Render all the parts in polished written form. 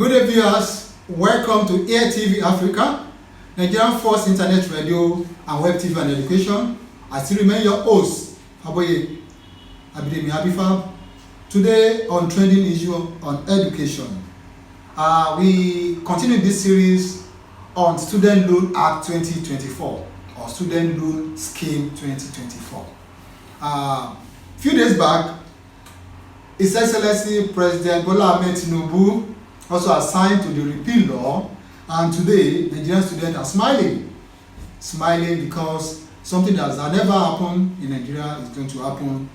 Good day, viewers. Welcome to Air TV Africa, Nigerian first internet radio and web TV and education. I still remain your host, Aboye Abidemi Abifab. Today on trending issue on education. We continue this series on Student Loan Act 2024 or Student Loan Scheme 2024. Few days back, His Excellency President Bola Ahmed Tinubu also assigned to the repeal law, and today Nigerian students are smiling because something that has never happened in Nigeria is going to happen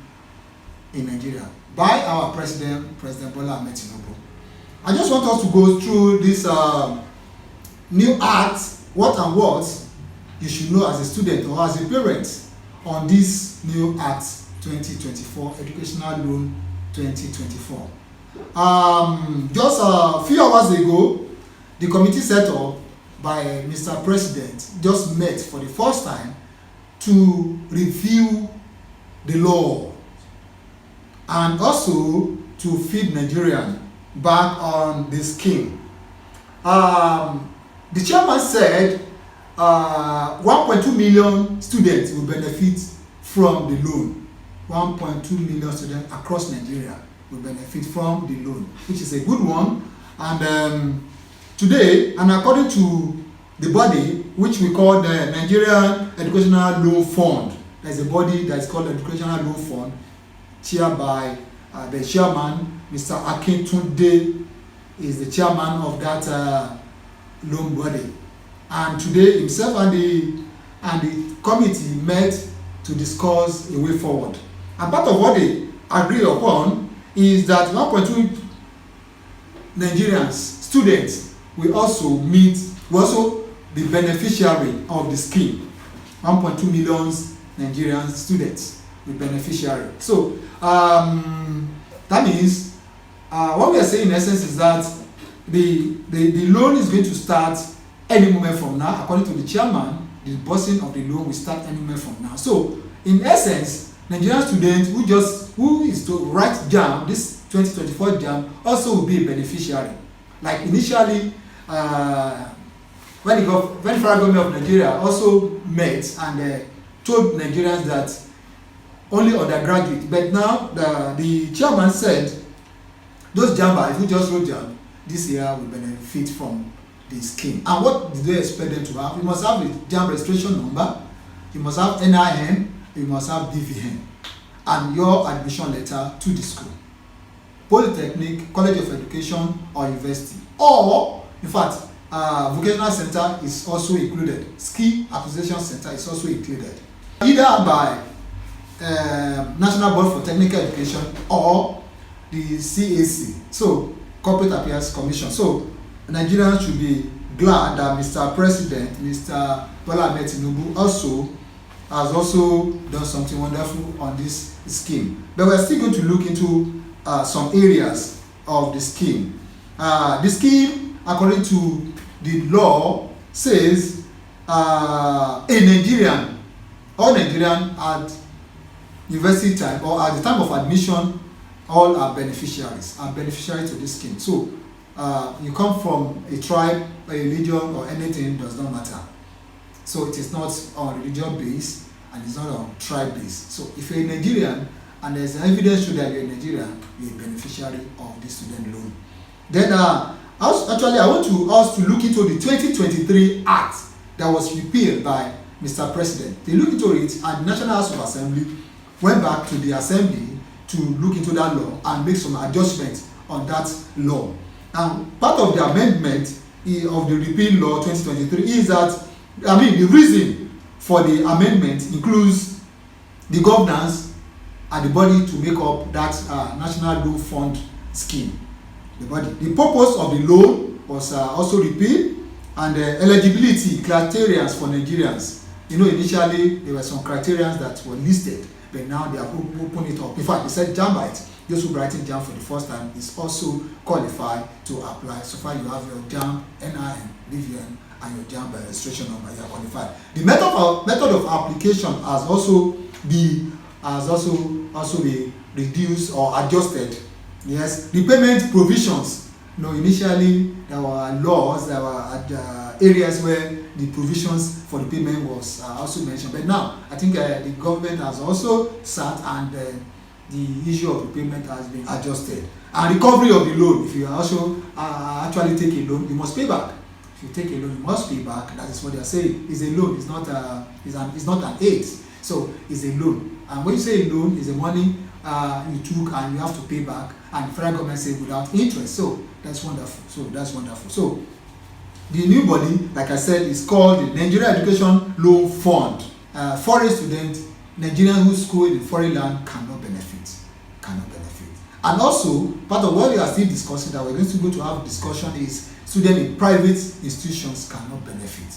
in Nigeria by our President Bola Ahmed Tinubu. I just want us to go through this new act, what you should know as a student or as a parent on this new act 2024, Educational Loan 2024. Just a few hours ago, the committee set up by Mr. President just met for the first time to review the law and also to feed Nigerians back on the scheme. The chairman said 1.2 million students will benefit from the loan. 1.2 million students across Nigeria will benefit from the loan, which is a good one. And today, and according to the body which we call the Nigerian Educational Loan Fund, there's a body that is called the Educational Loan Fund, chaired by the chairman, Mr. Akintunde, is the chairman of that loan body. And today, himself and the committee met to discuss a way forward. And part of what they agree upon is that 1.2 Nigerians, students, will also be beneficiary of the scheme. 1.2 million Nigerian students will beneficiary. So that means what we are saying in essence is that the loan is going to start any moment from now. According to the chairman, the disbursing of the loan will start any moment from now. So in essence, Nigerian students who is to write JAMB, this 2024 JAMB, also will be a beneficiary. Like initially, when the federal government of Nigeria also met and told Nigerians that only undergraduate, but now the chairman said those JAMBers who just wrote JAMB this year will benefit from the scheme. And what do they expect them to have? You must have a JAMB registration number, you must have NIN, you must have DVN, and your admission letter to the school, Polytechnic, College of Education, or University. Or, in fact, Vocational Center is also included. Skill Acquisition Center is also included. Either by National Board for Technical Education or the CAC, so Corporate Affairs Commission. So Nigerians should be glad that Mr. President, Mr. Bola Ahmed Tinubu, has also done something wonderful on this scheme. But we're still going to look into some areas of the scheme. The scheme, according to the law, says all Nigerian at university time or at the time of admission, all are beneficiaries to this scheme. So you come from a tribe, a religion, or anything, does not matter. So it is not on religion base and it's not on tribe base. So if you're a Nigerian and there's evidence to that you're a Nigerian, you're a beneficiary of the student loan. Then I want us to look into the 2023 Act that was repealed by Mr. President. They looked into it and the National House of Assembly went back to the Assembly to look into that law and make some adjustments on that law. And part of the amendment of the repeal law 2023 is that, the reason for the amendment includes the governance and the body to make up that National Loan Fund scheme. The purpose of the loan was also repealed, and eligibility criteria for Nigerians. Initially there were some criteria that were listed, but now they have opened it up. In fact, they said JAMBite, those who writing JAMB for the first time, is also qualified to apply. So far you have your JAMB, NIN, BVN, and your JAMB registration number, you are qualified. The method of application has also been reduced or adjusted. Yes, the payment provisions initially there were laws, there were areas where the provisions for the payment was also mentioned. But now, I think the government has also sat and the issue of the payment has been adjusted. And recovery of the loan, if you also actually take a loan, you must pay back. If you take a loan, you must pay back. That is what they are saying. It's a loan. It's not an aid. So it's a loan. And when you say a loan, it's the money you took and you have to pay back. And the federal government say without interest. So that's wonderful. So the new body, like I said, is called the Nigeria Education Loan Fund. Foreign students, Nigerians who school in foreign land cannot benefit. And also, part of what we are still discussing that we're going to go to have discussion is students in private institutions cannot benefit.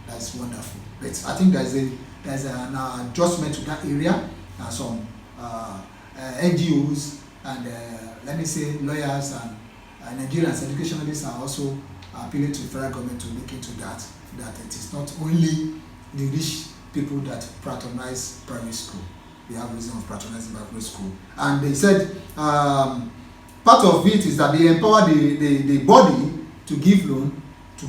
That's wonderful. But I think there's an adjustment to that area. Some NGOs and let me say lawyers and Nigerians educationalists are also appealing to the federal government to look into that it is not only the rich people that patronize private school. They have reason of patronizing private school. And they said part of it is that they empower the body to give loan to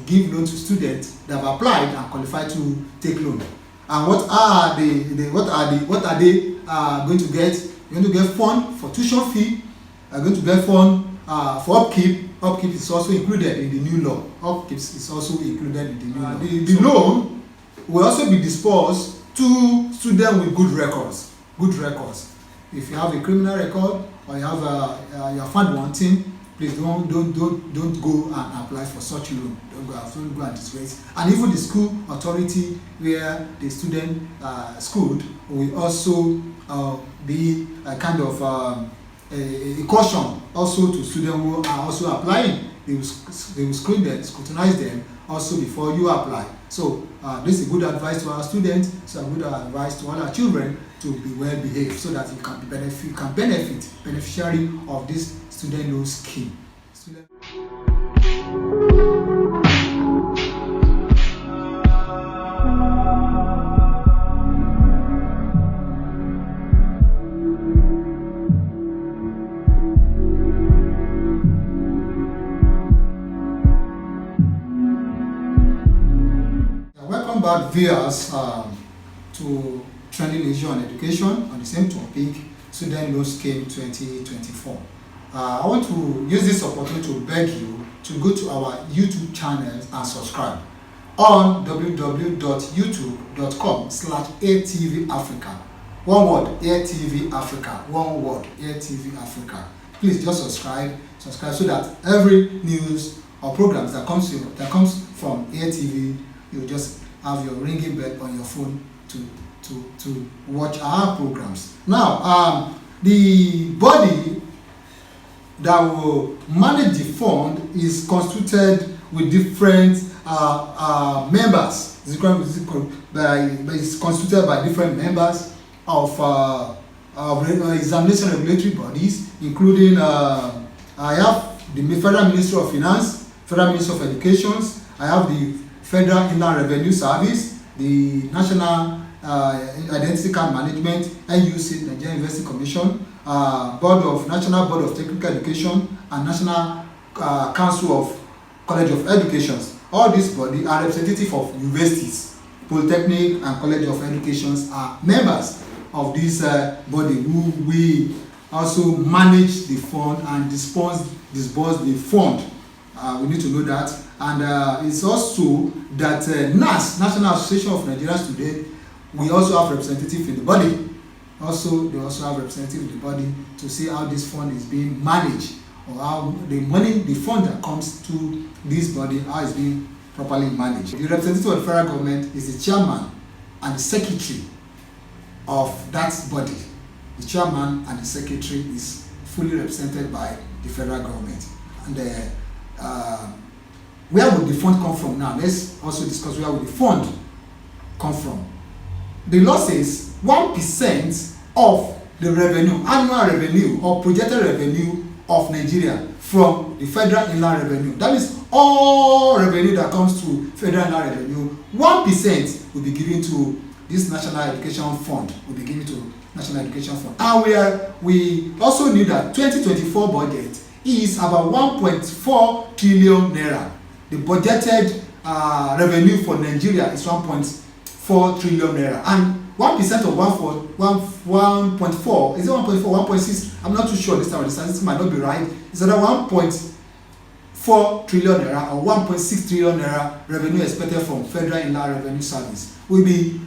students that have applied and qualified to take loan. And what are they going to get? You're going to get fund for tuition fee. You're going to get fund for upkeep. Upkeep is also included in the new law. Upkeep is also included in the new law. The loan will also be dispersed to students with good records. If you have a criminal record or you have you're found wanting, please don't go and apply for such loan. Don't go and disgrace. And even the school authority where the student schooled will also be a kind of a caution also to students who are also applying. They will scrutinize them also before you apply. So this is a good advice to our students. It's a good advice to all our children to be well behaved so that you can beneficiary of this student loan scheme. Welcome back, viewers, to Trending Issue on Education on the same topic, Student Loan Scheme 2024. I want to use this opportunity to beg you to go to our YouTube channel and subscribe on www.youtube.com/AirTVAfrica. One word, AirTV Africa. One word, AirTV Africa. Please just subscribe so that every news or programs that comes from AirTV, you just have your ringing bell on your phone to watch our programs. Now, the body that will manage the fund is constituted with different members. It's constituted by different members of examination regulatory bodies, including I have the Federal Ministry of Finance, Federal Ministry of Education, I have the Federal Inland Revenue Service, the National Identity Card Management, NUC, Nigerian University Commission, National Board of Technical Education, and National Council of College of Education. All these bodies are representative of universities. Polytechnic and College of Education are members of this body who we also manage the fund and disburse the fund. We need to know that. And it's also that NAS, National Association of Nigerian Students, we also have representative in the body. They also have representative in the body to see how this fund is being managed, or how the fund that comes to this body, how it's being properly managed. The representative of the federal government is the chairman and the secretary of that body. The chairman and the secretary is fully represented by the federal government. And where would the fund come from now? Let's also discuss where would the fund come from. The law says 1% of the revenue, annual revenue or projected revenue of Nigeria from the federal inland revenue. That is all revenue that comes to federal inland revenue. 1% will be given to this National Education Fund. Will be given to National Education Fund. And we also knew that 2024 budget is about 1.4 trillion naira. The budgeted revenue for Nigeria is 1.4 trillion naira, and 1% of 1.4, is it 1.4, 1.6? I'm not too sure this time. The statistics might not be right. It's either 1.4 trillion naira or 1.6 trillion naira revenue expected from Federal Inland Revenue Service will be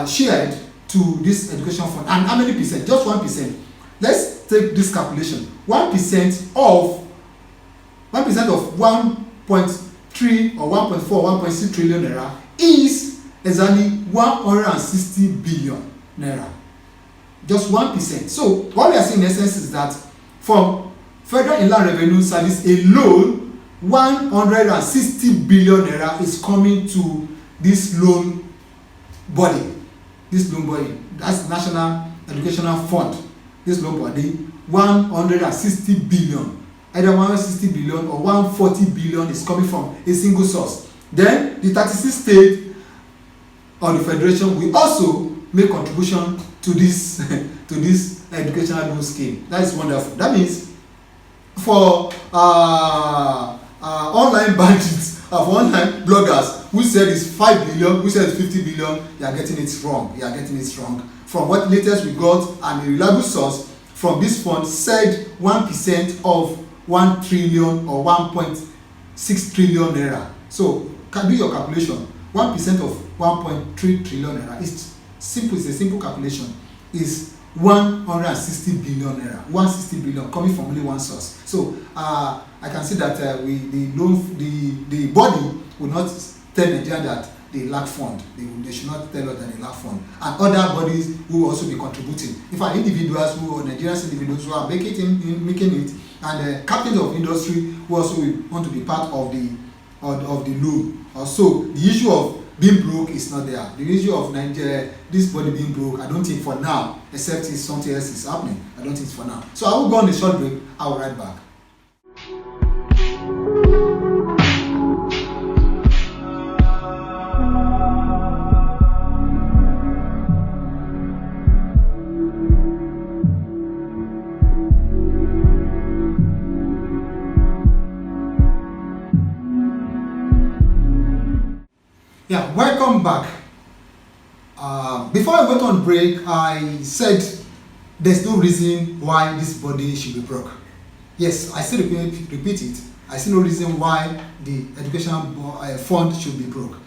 shared to this education fund. And how many percent? Just 1%. Let's take this calculation. 1% of 1% of 1.3 or 1.4, 1.6 trillion naira is exactly 160 billion naira. Just 1%. So what we are saying in essence is that from Federal Inland Revenue Service alone, 160 billion naira is coming to this loan body. This loan body, that's National Educational Fund. This loan body, 160 billion. Either 160 billion or 140 billion is coming from a single source. Then the 36 states or the federation will also make contribution to this to this educational loan scheme. That is wonderful. That means for online bandits, for online bloggers who said it's 5 billion, who said it's 50 billion, you are getting it wrong. You are getting it wrong. From what latest we got, and a reliable source from this fund said 1% of 1 trillion or 1.6 trillion naira. So can do your calculation. 1% of 1.3 trillion naira is simple. It's a simple calculation. Is 160 billion naira. 160 billion coming from only one source. So I can see that the body will not tell Nigeria that they lack fund. They should not tell us that they lack fund. And other bodies will also be contributing. In fact, individuals who or Nigerian individuals who are making it, and captains of industry who also want to be part of the loan. Also, the issue of being broke is not there. The issue of Nigeria, this body being broke, I don't think for now, except if something else is happening. I don't think for now. So I will go on a short break. I will right back. Yeah, welcome back. Before I went on break, I said there's no reason why this body should be broke. Yes, I still repeat it. I see no reason why the education fund should be broke.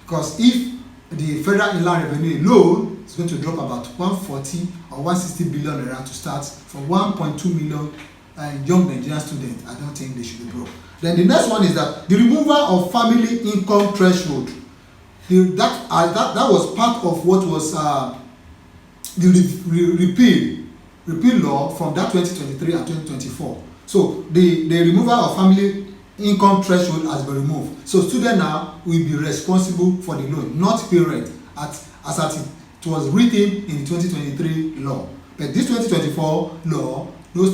Because if the Federal Inland Revenue loan is going to drop about 140 or 160 billion naira to start from 1.2 million young Nigerian students, I don't think they should be broke. Then the next one is that the removal of family income threshold. That was part of what was the repeal law from that 2023 and 2024. So the removal of family income threshold has been removed. So student now will be responsible for the loan, not parent, as it was written in the 2023 law. But this 2024 law, no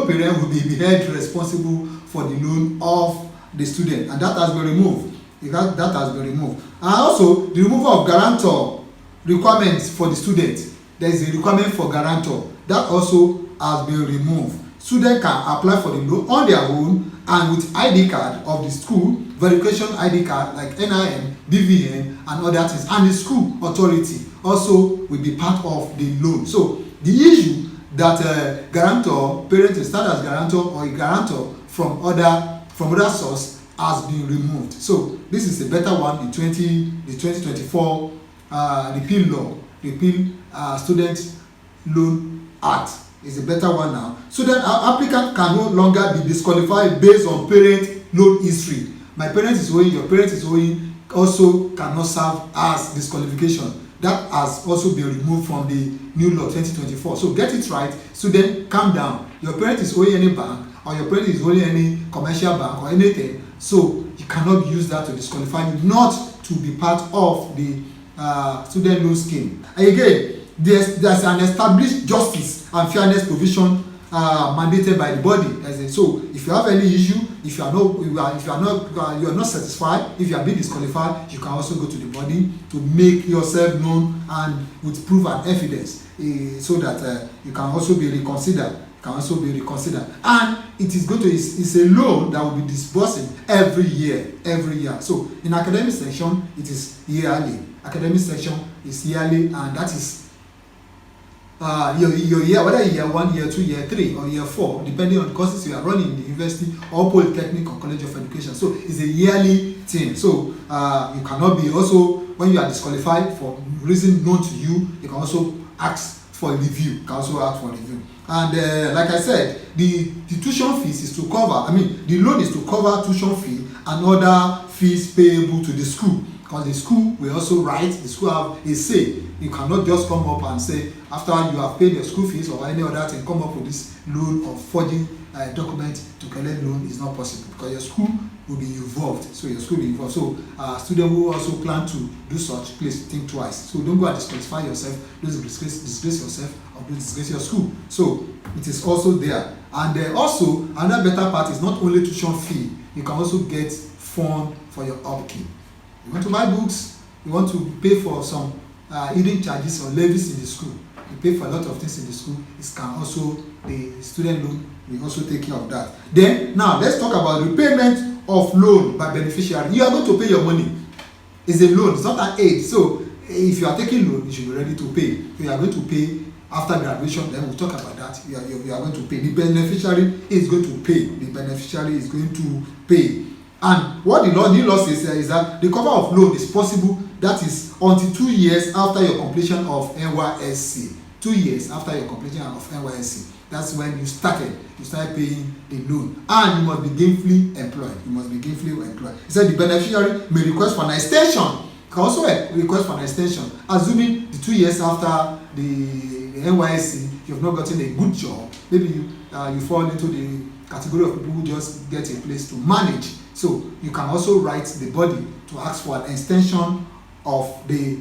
parent will be held responsible for the loan of the student, and that has been removed. That has been removed. And also the removal of guarantor requirements for the student. There is a requirement for guarantor that also has been removed. Students can apply for the loan on their own and with ID card of the school, verification ID card like NIN, BVN and other things, and the school authority also will be part of the loan. So the issue that guarantor, parent will start as guarantor or a guarantor from other source has been removed. So this is a better one. The 2024 repeal student loan act is a better one now. So that our applicant can no longer be disqualified based on parent loan history. My parent is owing, your parent is owing, also cannot serve as disqualification. That has also been removed from the new law 2024. So get it right. So then calm down. Your parent is owing any bank, or your parent is owing any commercial bank or anything. So you cannot use that to disqualify you not to be part of the student loan scheme. And again, there's an established justice and fairness provision mandated by the body. So if you have any issue, if you are not satisfied, if you are being disqualified, you can also go to the body to make yourself known and with proof and evidence, so that you can also be reconsidered. You can also be reconsidered. And it is going to, it's a loan that will be disbursing every year. So in academic section, it is yearly. Academic section is yearly, and that is your year, whether year 1, year 2, year 3, or year 4, depending on the courses you are running in the university or polytechnic or college of education. So it's a yearly thing. So you cannot be also, when you are disqualified for reason known to you, you can also ask for a review. You can also ask for a review. And like I said, the tuition fees is to cover, the loan is to cover tuition fee and other fees payable to the school. Because the school will also write, the school have a say. You cannot just come up and say, after you have paid your school fees or any other thing, come up with this loan or forging document to collect loan is not possible, because your school will be involved. So your school will be involved. So student who also plan to do such, please think twice. So don't go and disqualify yourself, don't disgrace yourself, or don't disgrace your school. So it is also there. And also another better part is not only tuition fee, you can also get fund for your upkeep. You want to buy books, you want to pay for some hidden charges or levies in the school, you pay for a lot of things in the school, it can also, the student loan will also take care of that. Then now let's talk about repayment of loan by beneficiary. You are going to pay your money. It's a loan, it's not an aid. So if you are taking loan, you should be ready to pay. You are going to pay after graduation, then we'll talk about that. You are going to pay. The beneficiary is going to pay. The beneficiary is going to pay. And what the new law says is that the cover of loan is possible, that is until 2 years after your completion of NYSC. 2 years after your completion of NYSC. That's when you start paying the loan. And you must be gainfully employed. He said the beneficiary may request for an extension. Can also request for an extension, assuming the 2 years after the NYSC, you have not gotten a good job. Maybe you fall into the category of people who just get a place to manage. So you can also write the body to ask for an extension of the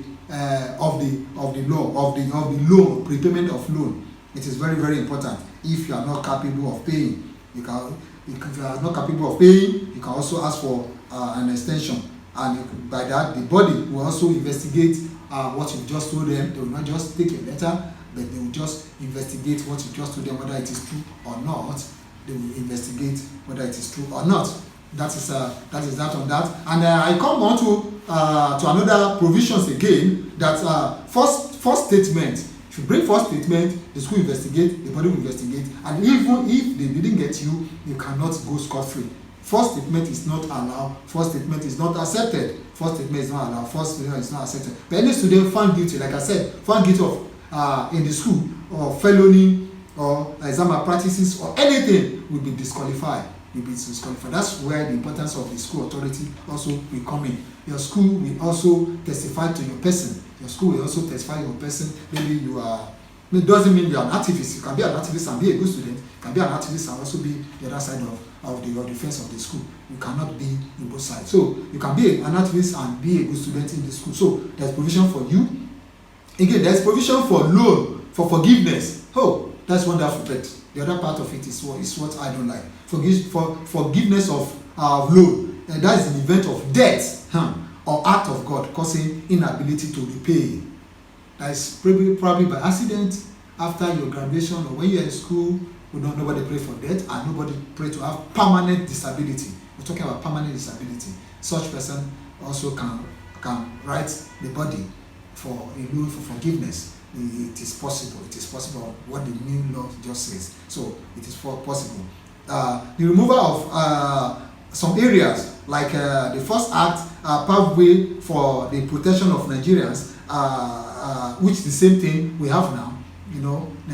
loan, prepayment of loan. It is very, very important. If you are not capable of paying, if you are not capable of paying, you can also ask for an extension. And by that, the body will also investigate what you just told them. They will not just take a letter, but they will just investigate what you just told them, whether it is true or not. They will investigate whether it is true or not. That is that on that. And I come on to another provisions again, that first statement. If you bring first statement, the school investigate, the body will investigate, and even if they didn't get you, you cannot go scot-free. First statement is not allowed. First statement is not accepted. First statement is not allowed. First statement is not accepted. But any student found guilty, like I said, found guilty of in the school or felony or exam malpractices or anything will be disqualified. That's where the importance of the school authority also will come in. Your school will also testify to your person. Your school will also testify your person. Maybe you are, it doesn't mean you are an activist. You can be an activist and be a good student. You can be an activist and also be the other side of the fence of the school. You cannot be in both sides. So you can be an activist and be a good student in the school. So there's provision for you. Again, there's provision for loan, for forgiveness. Oh, that's wonderful. But the other part of it is what I don't like. Forgiveness of loan. And that is in the event of death or act of God causing inability to repay. That is probably by accident, after your graduation, or when you are in school. Nobody pray for death, and nobody pray to have permanent disability. We're talking about permanent disability. Such person also can write the body for a loan for forgiveness. It is possible. It is possible. What the new law just says. So it is possible. The removal of some areas like the first act, pathway for the protection of Nigerians, which is the same thing we have now.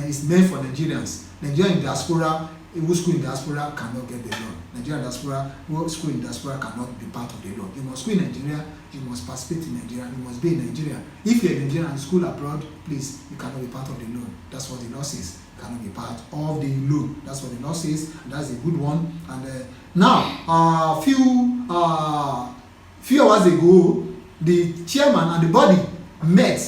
It's meant for Nigerians. Nigerian diaspora, who school in diaspora cannot get the loan. Nigerian diaspora, who school in diaspora cannot be part of the loan. You must school in Nigeria, you must participate in Nigeria, you must be in Nigeria. If you're in Nigeria and school abroad, please, you cannot be part of the loan. That's what the law says. You cannot be part of the loan. That's what the law says, and that's a good one. And now, few hours ago, the chairman and the body met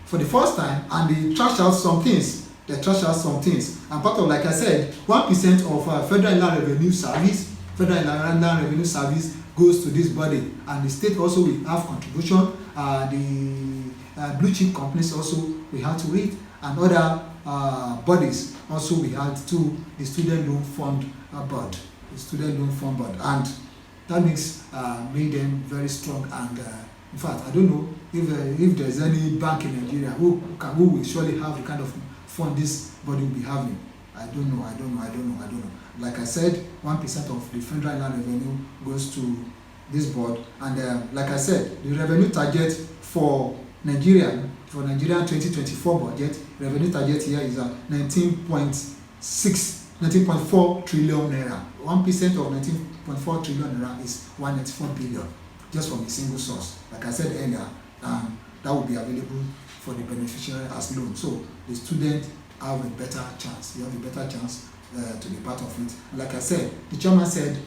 for the first time, and they trashed out some things. And part of, like I said, 1% of Federal Inland Revenue Service goes to this body, and the state also will have contribution. The blue chip companies also will have to read, and other bodies also we had to the student loan fund board, and that makes made them very strong. And in fact, I don't know if there's any bank in Nigeria who will surely have the kind of fund this body will be having. I don't know. Like I said, 1% of the federal land revenue goes to this board, and like I said, the revenue target for Nigeria 2024 budget, revenue target here is 19.4 trillion naira. 1% of 19.4 trillion naira is 194 billion, just from a single source. Like I said earlier, that will be available for the beneficiary as loan. So the student have a better chance. You have a better chance to be part of it. And like I said, the chairman said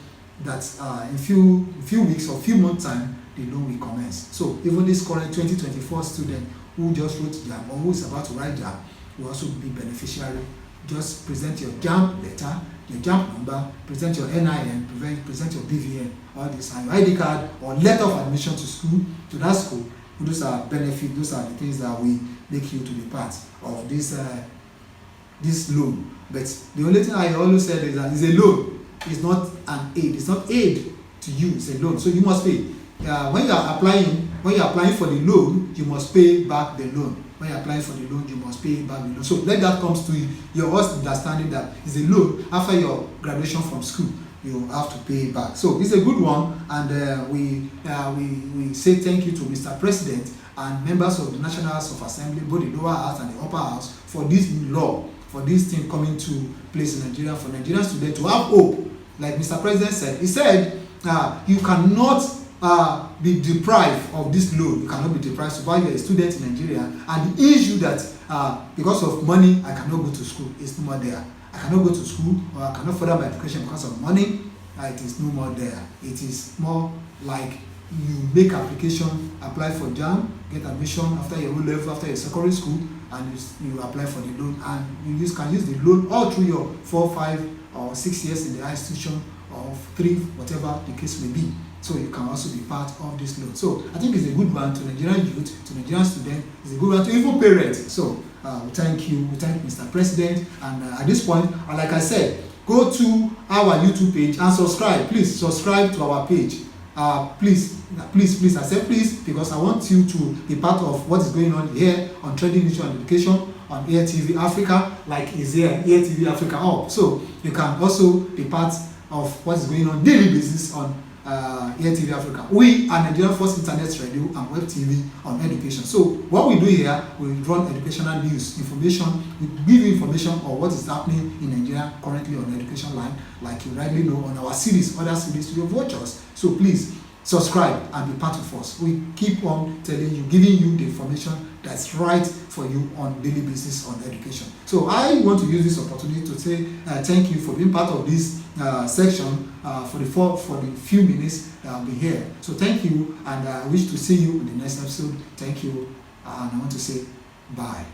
that in few weeks or few months time, the loan will commence. So even this current 2024 student who just wrote JAMB or who is about to write JAMB will also be beneficiary. Just present your JAMB letter, your JAMB number, present your NIN, present your BVN, all this, and your ID card or letter of admission to that school. Those are benefits. Those are the things that will make you to be part of this loan. But the only thing I always said is that it's a loan. It's not an aid. It's not aid to you. It's a loan. So you must pay. When you are applying for the loan, you must pay back the loan. When you are applying for the loan, you must pay back the loan. So let that comes to your understanding that it's a loan. After your graduation from school, you have to pay back. So it's a good one, and we say thank you to Mr. President and members of the National House of Assembly, both the lower house and the upper house, for this new law, for this thing coming to place in Nigeria, for Nigerians today to have hope. Like Mr. President said, he said you cannot be deprived of this loan. You cannot be deprived. So while you're a student in Nigeria, and the issue that because of money I cannot go to school is no more there. I cannot go to school, or I cannot further my education because of money. It is no more there. It is more like you make application, apply for JAMB, get admission after your O-level, after your secondary school, and you apply for the loan, and you can use the loan all through your 4, 5, or 6 years in the high institution, or 3, whatever the case may be. So you can also be part of this loan. So I think it's a good one to Nigerian youth, to Nigerian students. It's a good one to even parents. So we thank you. We thank Mr. President. And at this point, like I said, go to our YouTube page and subscribe. Please subscribe to our page. Please, I said please, because I want you to be part of what is going on here on Trending Issue and Education on Air TV Africa, like is here Air TV Africa up. So you can also be part of what is going on daily basis on Air TV Africa. We are Nigerian first internet radio and web TV on education. So what we do here, we run educational news, information, we give you information on what is happening in Nigeria currently on the education line, like you rightly know, on our series, other series you have watched us. So please subscribe and be part of us. We keep on telling you, giving you the information that's right for you on daily basis on education. So I want to use this opportunity to say thank you for being part of this section for the few minutes that I'll be here. So thank you, and I wish to see you in the next episode. Thank you, and I want to say bye.